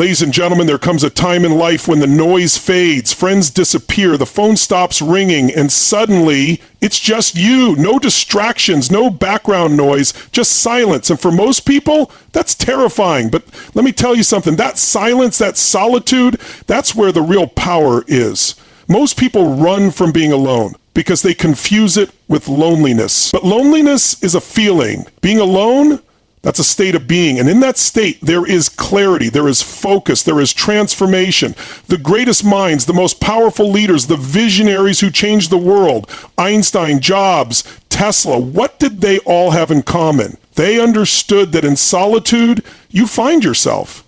Ladies and gentlemen, there comes a time in life when the noise fades, friends disappear, the phone stops ringing, and suddenly it's just you. No distractions, no background noise, just silence. And for most people, that's terrifying. But let me tell you something, that silence, that solitude, that's where the real power is. Most people run from being alone because they confuse it with loneliness. But loneliness is a feeling. Being alone, that's a state of being. And in that state, there is clarity, there is focus, there is transformation. The greatest minds, the most powerful leaders, the visionaries who changed the world, Einstein, Jobs, Tesla, what did they all have in common? They understood that in solitude, you find yourself.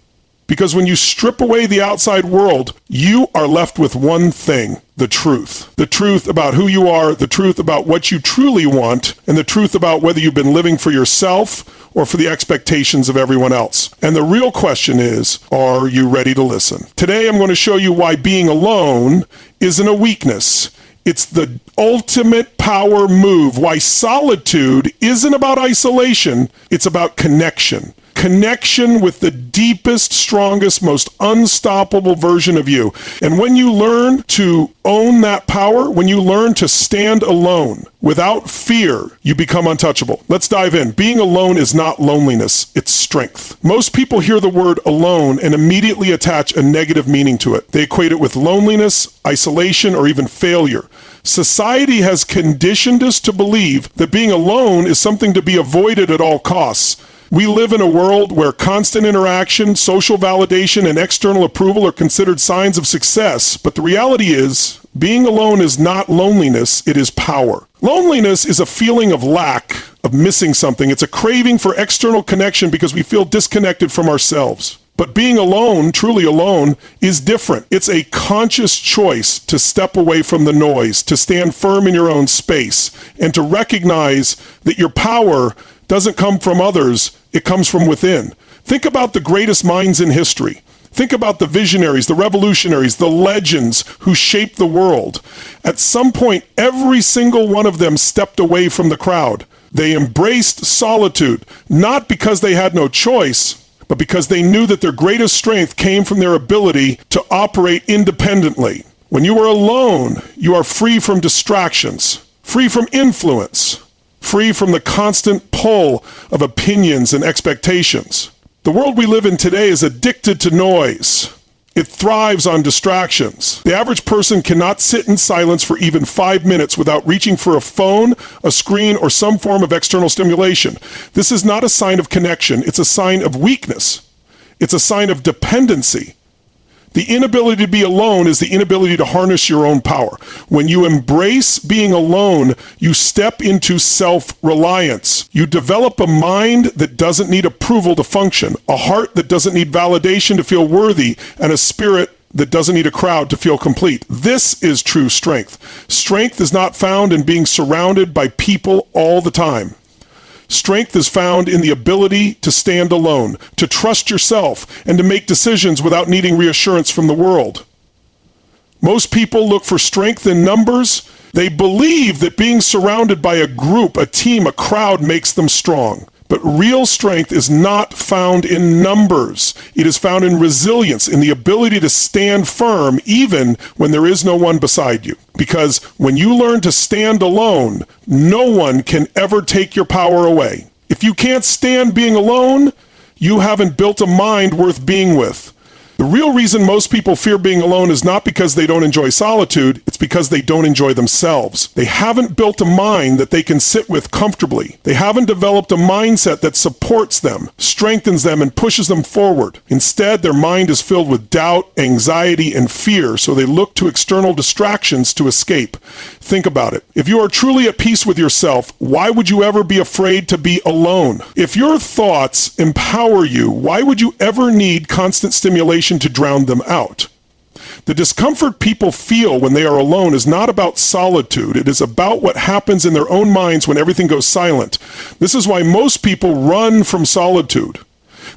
Because when you strip away the outside world, you are left with one thing, the truth. The truth about who you are, the truth about what you truly want, and the truth about whether you've been living for yourself or for the expectations of everyone else. And the real question is, are you ready to listen? Today, I'm going to show you why being alone isn't a weakness. It's the ultimate power move. Why solitude isn't about isolation, it's about connection. Connection with the deepest, strongest, most unstoppable version of you. And when you learn to own that power, when you learn to stand alone without fear, you become untouchable. Let's dive in. Being alone is not loneliness, it's strength. Most people hear the word alone and immediately attach a negative meaning to it. They equate it with loneliness, isolation, or even failure. Society has conditioned us to believe that being alone is something to be avoided at all costs. We live in a world where constant interaction, social validation, and external approval are considered signs of success. But the reality is, being alone is not loneliness, it is power. Loneliness is a feeling of lack, of missing something. It's a craving for external connection because we feel disconnected from ourselves. But being alone, truly alone, is different. It's a conscious choice to step away from the noise, to stand firm in your own space, and to recognize that your power doesn't come from others, it comes from within. Think about the greatest minds in history. Think about the visionaries, the revolutionaries, the legends who shaped the world. At some point, every single one of them stepped away from the crowd. They embraced solitude, not because they had no choice, but because they knew that their greatest strength came from their ability to operate independently. When you are alone, you are free from distractions, free from influence, free from the constant pull of opinions and expectations. The world we live in today is addicted to noise. It thrives on distractions. The average person cannot sit in silence for even 5 minutes without reaching for a phone, a screen, or some form of external stimulation. This is not a sign of connection. It's a sign of weakness. It's a sign of dependency. The inability to be alone is the inability to harness your own power. When you embrace being alone, you step into self-reliance. You develop a mind that doesn't need approval to function, a heart that doesn't need validation to feel worthy, and a spirit that doesn't need a crowd to feel complete. This is true strength. Strength is not found in being surrounded by people all the time. Strength is found in the ability to stand alone, to trust yourself, and to make decisions without needing reassurance from the world. Most people look for strength in numbers. They believe that being surrounded by a group, a team, a crowd makes them strong. But real strength is not found in numbers. It is found in resilience, in the ability to stand firm even when there is no one beside you. Because when you learn to stand alone, no one can ever take your power away. If you can't stand being alone, you haven't built a mind worth being with. The real reason most people fear being alone is not because they don't enjoy solitude, it's because they don't enjoy themselves. They haven't built a mind that they can sit with comfortably. They haven't developed a mindset that supports them, strengthens them, and pushes them forward. Instead, their mind is filled with doubt, anxiety, and fear, so they look to external distractions to escape. Think about it. If you are truly at peace with yourself, why would you ever be afraid to be alone? If your thoughts empower you, why would you ever need constant stimulation to drown them out? The discomfort people feel when they are alone is not about solitude. It is about what happens in their own minds when everything goes silent. This is why most people run from solitude.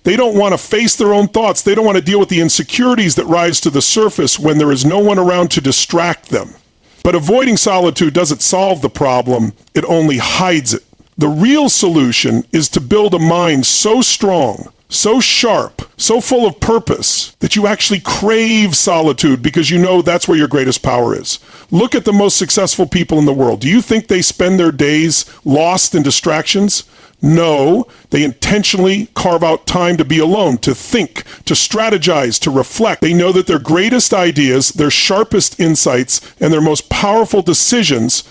They don't want to face their own thoughts. They don't want to deal with the insecurities that rise to the surface when there is no one around to distract them. But avoiding solitude doesn't solve the problem. It only hides it. The real solution is to build a mind so strong, so sharp, so full of purpose that you actually crave solitude because you know that's where your greatest power is. Look at the most successful people in the world. Do you think they spend their days lost in distractions? No, they intentionally carve out time to be alone, to think, to strategize, to reflect. They know that their greatest ideas, their sharpest insights, and their most powerful decisions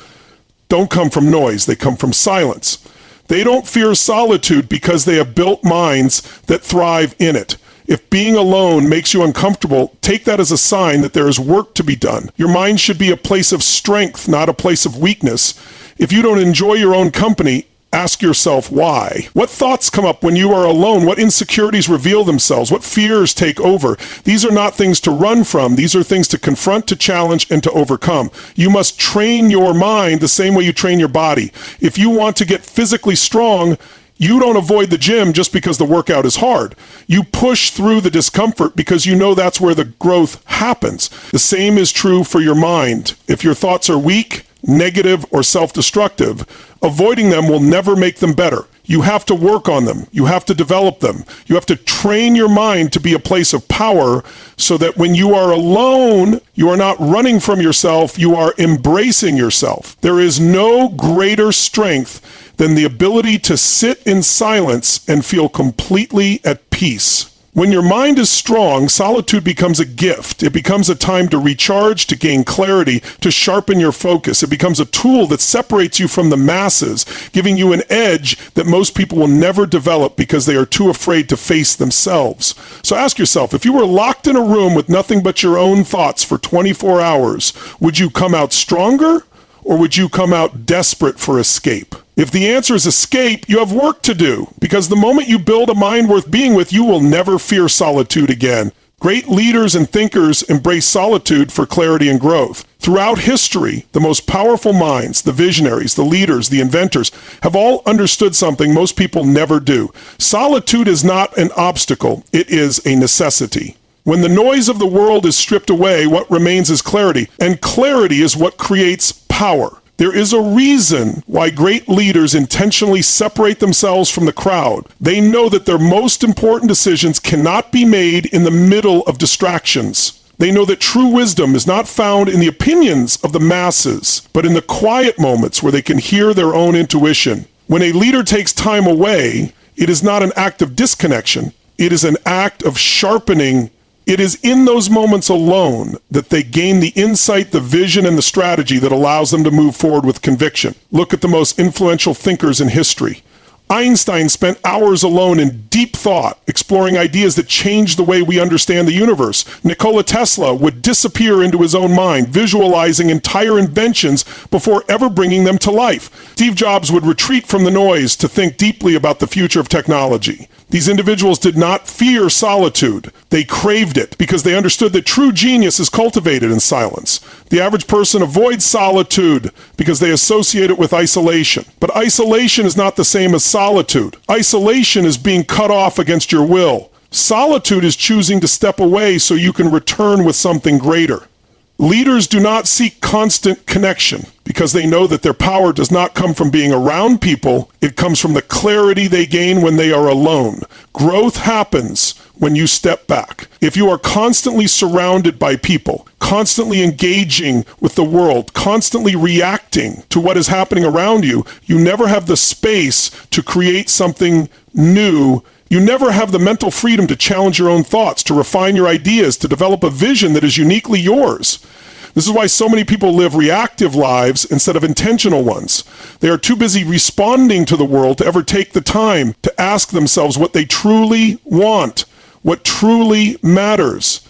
don't come from noise, they come from silence. They don't fear solitude because they have built minds that thrive in it. If being alone makes you uncomfortable, take that as a sign that there is work to be done. Your mind should be a place of strength, not a place of weakness. If you don't enjoy your own company, ask yourself why. What thoughts come up when you are alone? What insecurities reveal themselves? What fears take over? These are not things to run from. These are things to confront, to challenge, and to overcome. You must train your mind the same way you train your body. If you want to get physically strong, you don't avoid the gym just because the workout is hard. You push through the discomfort because you know that's where the growth happens. The same is true for your mind. If your thoughts are weak, negative, or self-destructive, avoiding them will never make them better. You have to work on them. You have to develop them. You have to train your mind to be a place of power so that when you are alone, you are not running from yourself, you are embracing yourself. There is no greater strength than the ability to sit in silence and feel completely at peace. When your mind is strong, solitude becomes a gift. It becomes a time to recharge, to gain clarity, to sharpen your focus. It becomes a tool that separates you from the masses, giving you an edge that most people will never develop because they are too afraid to face themselves. So ask yourself, if you were locked in a room with nothing but your own thoughts for 24 hours, would you come out stronger or would you come out desperate for escape? If the answer is escape, you have work to do, because the moment you build a mind worth being with, you will never fear solitude again. Great leaders and thinkers embrace solitude for clarity and growth. Throughout history, the most powerful minds, the visionaries, the leaders, the inventors, have all understood something most people never do. Solitude is not an obstacle, it is a necessity. When the noise of the world is stripped away, what remains is clarity, and clarity is what creates power. There is a reason why great leaders intentionally separate themselves from the crowd. They know that their most important decisions cannot be made in the middle of distractions. They know that true wisdom is not found in the opinions of the masses, but in the quiet moments where they can hear their own intuition. When a leader takes time away, it is not an act of disconnection. It is an act of sharpening. It is in those moments alone that they gain the insight, the vision, and the strategy that allows them to move forward with conviction. Look at the most influential thinkers in history. Einstein spent hours alone in deep thought, exploring ideas that changed the way we understand the universe. Nikola Tesla would disappear into his own mind, visualizing entire inventions before ever bringing them to life. Steve Jobs would retreat from the noise to think deeply about the future of technology. These individuals did not fear solitude. They craved it because they understood that true genius is cultivated in silence. The average person avoids solitude because they associate it with isolation. But isolation is not the same as solitude. Isolation is being cut off against your will. Solitude is choosing to step away so you can return with something greater. Leaders do not seek constant connection because they know that their power does not come from being around people. It comes from the clarity they gain when they are alone. Growth happens when you step back. If you are constantly surrounded by people, constantly engaging with the world, constantly reacting to what is happening around you, you never have the space to create something new. You never have the mental freedom to challenge your own thoughts, to refine your ideas, to develop a vision that is uniquely yours. This is why so many people live reactive lives instead of intentional ones. They are too busy responding to the world to ever take the time to ask themselves what they truly want, what truly matters,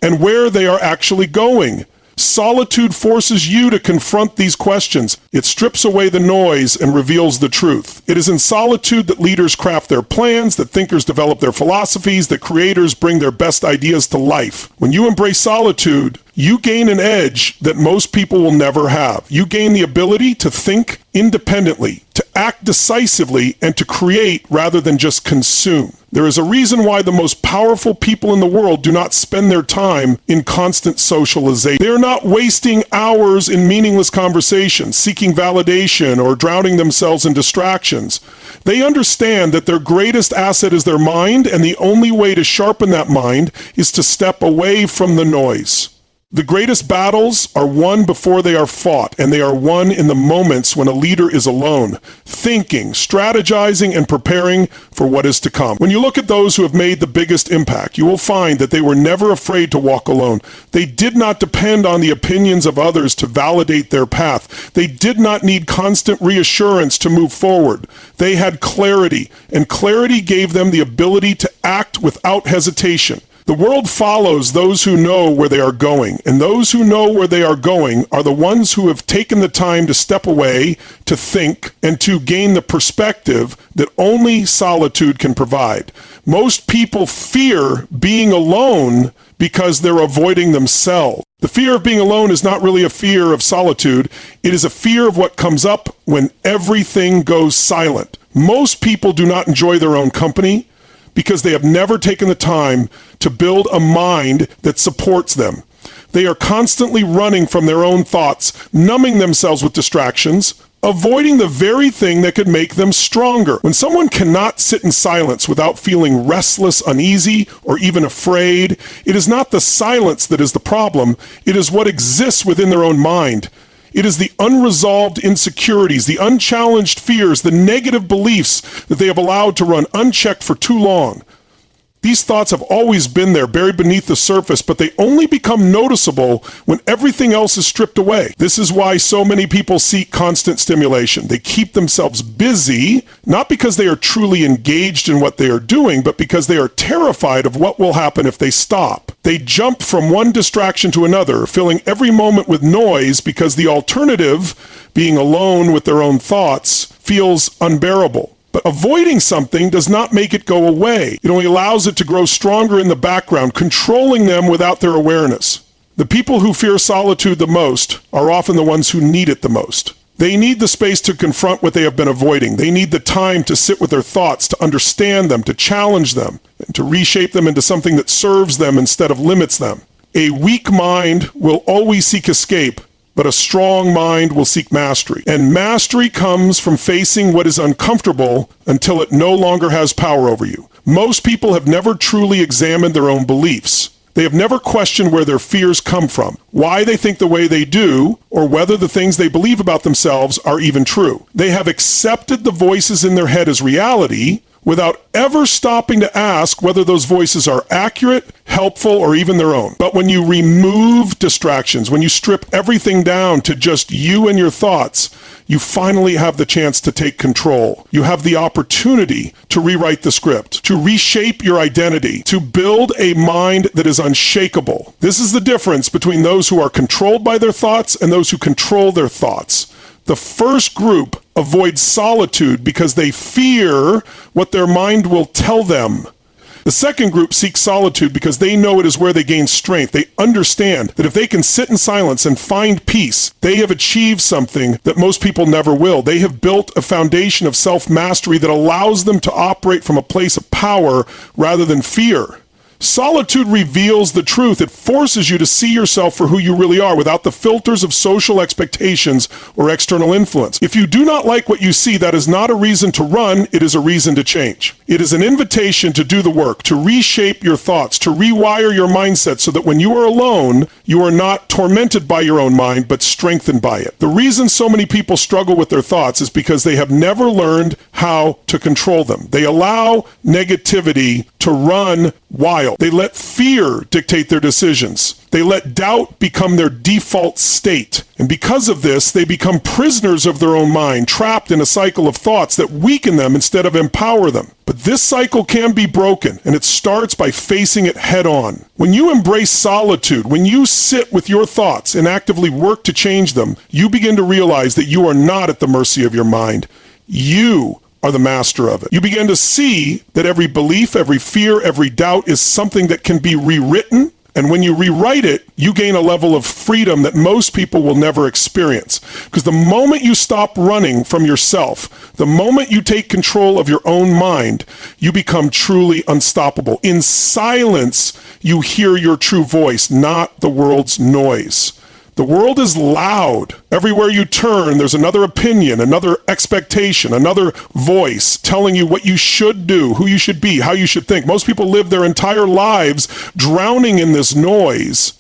and where they are actually going. Solitude forces you to confront these questions. It strips away the noise and reveals the truth. It is in solitude that leaders craft their plans, that thinkers develop their philosophies, that creators bring their best ideas to life. When you embrace solitude, you gain an edge that most people will never have. You gain the ability to think independently, to act decisively, and to create rather than just consume. There is a reason why the most powerful people in the world do not spend their time in constant socialization. They are not wasting hours in meaningless conversations, seeking validation, or drowning themselves in distractions. They understand that their greatest asset is their mind, and the only way to sharpen that mind is to step away from the noise. The greatest battles are won before they are fought, and they are won in the moments when a leader is alone, thinking, strategizing, and preparing for what is to come. When you look at those who have made the biggest impact, you will find that they were never afraid to walk alone. They did not depend on the opinions of others to validate their path. They did not need constant reassurance to move forward. They had clarity, and clarity gave them the ability to act without hesitation. The world follows those who know where they are going, and those who know where they are going are the ones who have taken the time to step away, to think, and to gain the perspective that only solitude can provide. Most people fear being alone because they're avoiding themselves. The fear of being alone is not really a fear of solitude. It is a fear of what comes up when everything goes silent. Most people do not enjoy their own company because they have never taken the time to build a mind that supports them. They are constantly running from their own thoughts, numbing themselves with distractions, avoiding the very thing that could make them stronger. When someone cannot sit in silence without feeling restless, uneasy, or even afraid, it is not the silence that is the problem. It is what exists within their own mind. It is the unresolved insecurities, the unchallenged fears, the negative beliefs that they have allowed to run unchecked for too long. These thoughts have always been there, buried beneath the surface, but they only become noticeable when everything else is stripped away. This is why so many people seek constant stimulation. They keep themselves busy, not because they are truly engaged in what they are doing, but because they are terrified of what will happen if they stop. They jump from one distraction to another, filling every moment with noise because the alternative, being alone with their own thoughts, feels unbearable. But avoiding something does not make it go away. It only allows it to grow stronger in the background, controlling them without their awareness. The people who fear solitude the most are often the ones who need it the most. They need the space to confront what they have been avoiding. They need the time to sit with their thoughts, to understand them, to challenge them, and to reshape them into something that serves them instead of limits them. A weak mind will always seek escape, but a strong mind will seek mastery. And mastery comes from facing what is uncomfortable until it no longer has power over you. Most people have never truly examined their own beliefs. They have never questioned where their fears come from, why they think the way they do, or whether the things they believe about themselves are even true. They have accepted the voices in their head as reality without ever stopping to ask whether those voices are accurate, helpful, or even their own. But when you remove distractions, when you strip everything down to just you and your thoughts, you finally have the chance to take control. You have the opportunity to rewrite the script, to reshape your identity, to build a mind that is unshakable. This is the difference between those who are controlled by their thoughts and those who control their thoughts. The first group avoids solitude because they fear what their mind will tell them. The second group seeks solitude because they know it is where they gain strength. They understand that if they can sit in silence and find peace, they have achieved something that most people never will. They have built a foundation of self-mastery that allows them to operate from a place of power rather than fear. Solitude reveals the truth. It forces you to see yourself for who you really are without the filters of social expectations or external influence. If you do not like what you see, that is not a reason to run, it is a reason to change. It is an invitation to do the work, to reshape your thoughts, to rewire your mindset so that when you are alone, you are not tormented by your own mind, but strengthened by it. The reason so many people struggle with their thoughts is because they have never learned how to control them. They allow negativity to run wild. They let fear dictate their decisions. They let doubt become their default state. And because of this, they become prisoners of their own mind, trapped in a cycle of thoughts that weaken them instead of empower them. But this cycle can be broken, and it starts by facing it head on. When you embrace solitude, when you sit with your thoughts and actively work to change them, you begin to realize that you are not at the mercy of your mind. You are the master of it. You begin to see that every belief, every fear, every doubt is something that can be rewritten, And when you rewrite it, you gain a level of freedom that most people will never experience. Because the moment you stop running from yourself, the moment you take control of your own mind, you become truly unstoppable. In silence, you hear your true voice, not the world's noise. The world is loud. Everywhere you turn, there's another opinion, another expectation, another voice telling you what you should do, who you should be, how you should think. Most people live their entire lives drowning in this noise,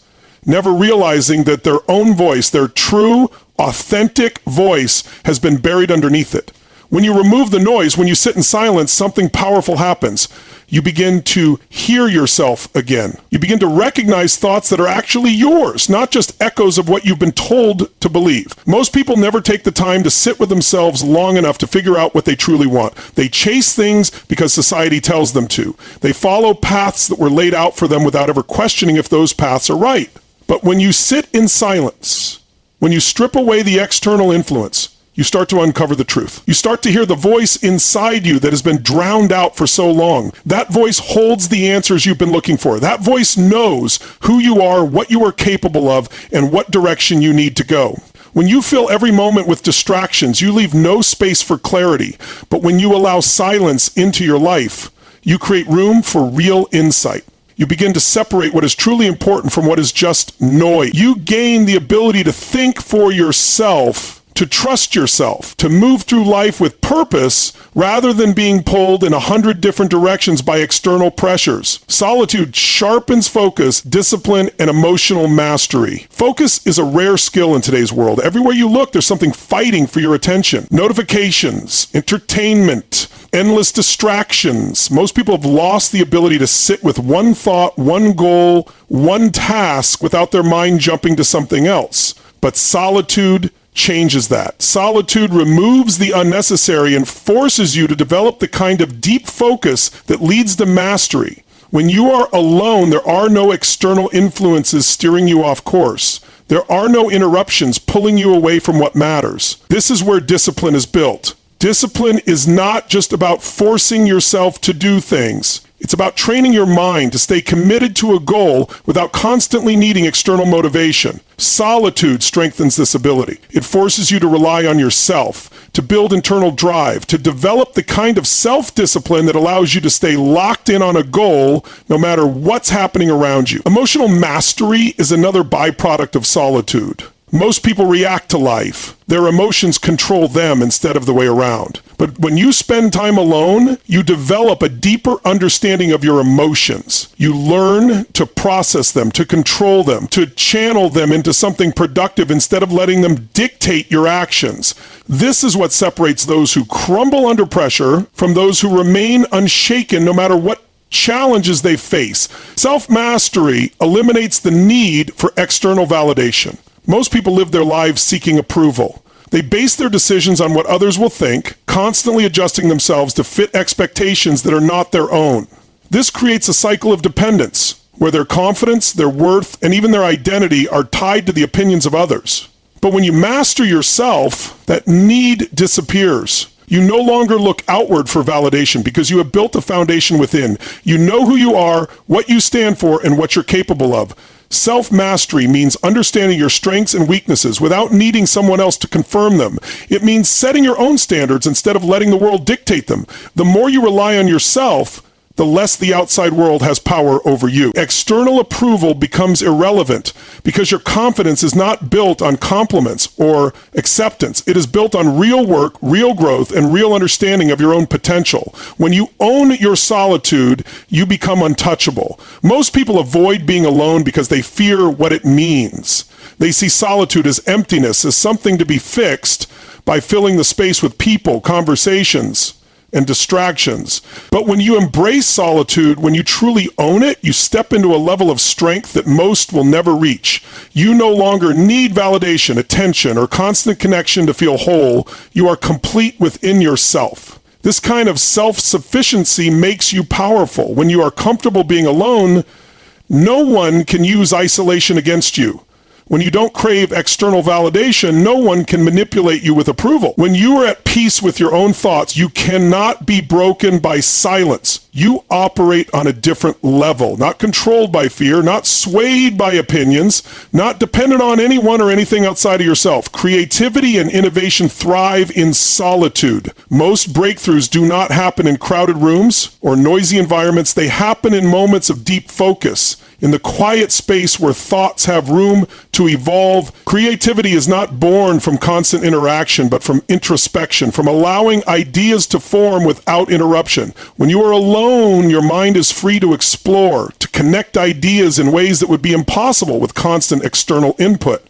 never realizing that their own voice, their true, authentic voice, has been buried underneath it. When you remove the noise, when you sit in silence, something powerful happens. You begin to hear yourself again. You begin to recognize thoughts that are actually yours, not just echoes of what you've been told to believe. Most people never take the time to sit with themselves long enough to figure out what they truly want. They chase things because society tells them to. They follow paths that were laid out for them without ever questioning if those paths are right. But when you sit in silence, when you strip away the external influence, you start to uncover the truth. You start to hear the voice inside you that has been drowned out for so long. That voice holds the answers you've been looking for. That voice knows who you are, what you are capable of, and what direction you need to go. When you fill every moment with distractions, you leave no space for clarity. But when you allow silence into your life, you create room for real insight. You begin to separate what is truly important from what is just noise. You gain the ability to think for yourself, to trust yourself, to move through life with purpose rather than being pulled in 100 different directions by external pressures. Solitude sharpens focus, discipline, and emotional mastery. Focus is a rare skill in today's world. Everywhere you look, there's something fighting for your attention. Notifications, entertainment, endless distractions. Most people have lost the ability to sit with one thought, one goal, one task without their mind jumping to something else. But solitude changes that. Solitude removes the unnecessary and forces you to develop the kind of deep focus that leads to mastery. When you are alone, there are no external influences steering you off course. There are no interruptions pulling you away from what matters. This is where discipline is built. Discipline is not just about forcing yourself to do things. It's about training your mind to stay committed to a goal without constantly needing external motivation. Solitude strengthens this ability. It forces you to rely on yourself, to build internal drive, to develop the kind of self-discipline that allows you to stay locked in on a goal no matter what's happening around you. Emotional mastery is another byproduct of solitude. Most people react to life. Their emotions control them instead of the way around. But when you spend time alone, you develop a deeper understanding of your emotions. You learn to process them, to control them, to channel them into something productive instead of letting them dictate your actions. This is what separates those who crumble under pressure from those who remain unshaken no matter what challenges they face. Self-mastery eliminates the need for external validation. Most people live their lives seeking approval. They base their decisions on what others will think, constantly adjusting themselves to fit expectations that are not their own. This creates a cycle of dependence, where their confidence, their worth, and even their identity are tied to the opinions of others. But when you master yourself, that need disappears. You no longer look outward for validation because you have built a foundation within. You know who you are, what you stand for, and what you're capable of. Self-mastery means understanding your strengths and weaknesses without needing someone else to confirm them. It means setting your own standards instead of letting the world dictate them. The more you rely on yourself, the less the outside world has power over you. External approval becomes irrelevant because your confidence is not built on compliments or acceptance. It is built on real work, real growth, and real understanding of your own potential. When you own your solitude, you become untouchable. Most people avoid being alone because they fear what it means. They see solitude as emptiness, as something to be fixed by filling the space with people, conversations, and distractions. But when you embrace solitude, when you truly own it, you step into a level of strength that most will never reach. You no longer need validation, attention, or constant connection to feel whole. You are complete within yourself. This kind of self-sufficiency makes you powerful. When you are comfortable being alone, no one can use isolation against you. When you don't crave external validation, no one can manipulate you with approval. When you are at peace with your own thoughts, you cannot be broken by silence. You operate on a different level, not controlled by fear, not swayed by opinions, not dependent on anyone or anything outside of yourself. Creativity and innovation thrive in solitude. Most breakthroughs do not happen in crowded rooms or noisy environments. They happen in moments of deep focus, in the quiet space where thoughts have room to evolve. Creativity is not born from constant interaction, but from introspection, from allowing ideas to form without interruption. When you are alone, your mind is free to explore, to connect ideas in ways that would be impossible with constant external input.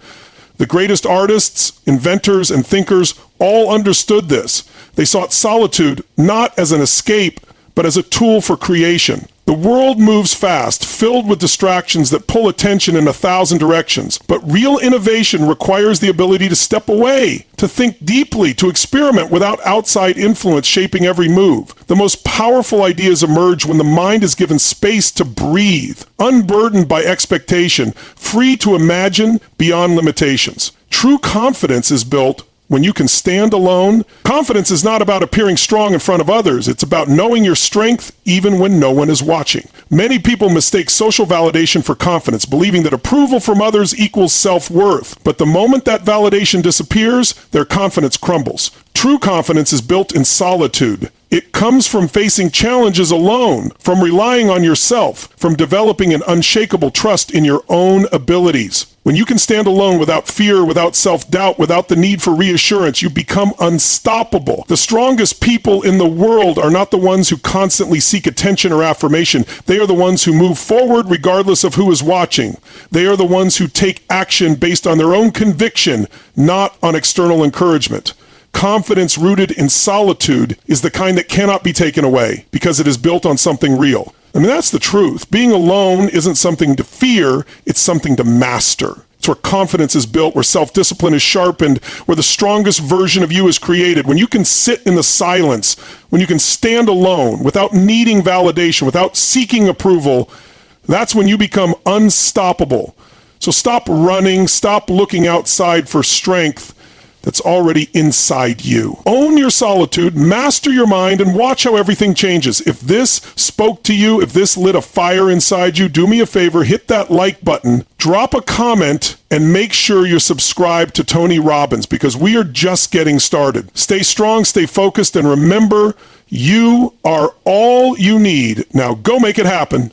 The greatest artists, inventors, and thinkers all understood this. They sought solitude not as an escape, but as a tool for creation. The world moves fast, filled with distractions that pull attention in 1,000 directions. But real innovation requires the ability to step away, to think deeply, to experiment without outside influence shaping every move. The most powerful ideas emerge when the mind is given space to breathe, unburdened by expectation, free to imagine beyond limitations. True confidence is built when you can stand alone. Confidence is not about appearing strong in front of others. It's about knowing your strength even when no one is watching. Many people mistake social validation for confidence, believing that approval from others equals self-worth. But the moment that validation disappears, their confidence crumbles. True confidence is built in solitude. It comes from facing challenges alone, from relying on yourself, from developing an unshakable trust in your own abilities. When you can stand alone without fear, without self-doubt, without the need for reassurance, you become unstoppable. The strongest people in the world are not the ones who constantly seek attention or affirmation. They are the ones who move forward regardless of who is watching. They are the ones who take action based on their own conviction, not on external encouragement. Confidence rooted in solitude is the kind that cannot be taken away because it is built on something real. I mean, that's the truth. Being alone isn't something to fear, it's something to master. It's where confidence is built, where self-discipline is sharpened, where the strongest version of you is created. When you can sit in the silence, when you can stand alone without needing validation, without seeking approval, that's when you become unstoppable. So stop running, stop looking outside for strength that's already inside you. Own your solitude, master your mind, and watch how everything changes. If this spoke to you, if this lit a fire inside you, do me a favor, hit that like button, drop a comment, and make sure you're subscribed to Tony Robbins, because we are just getting started. Stay strong, stay focused, and remember, you are all you need. Now go make it happen.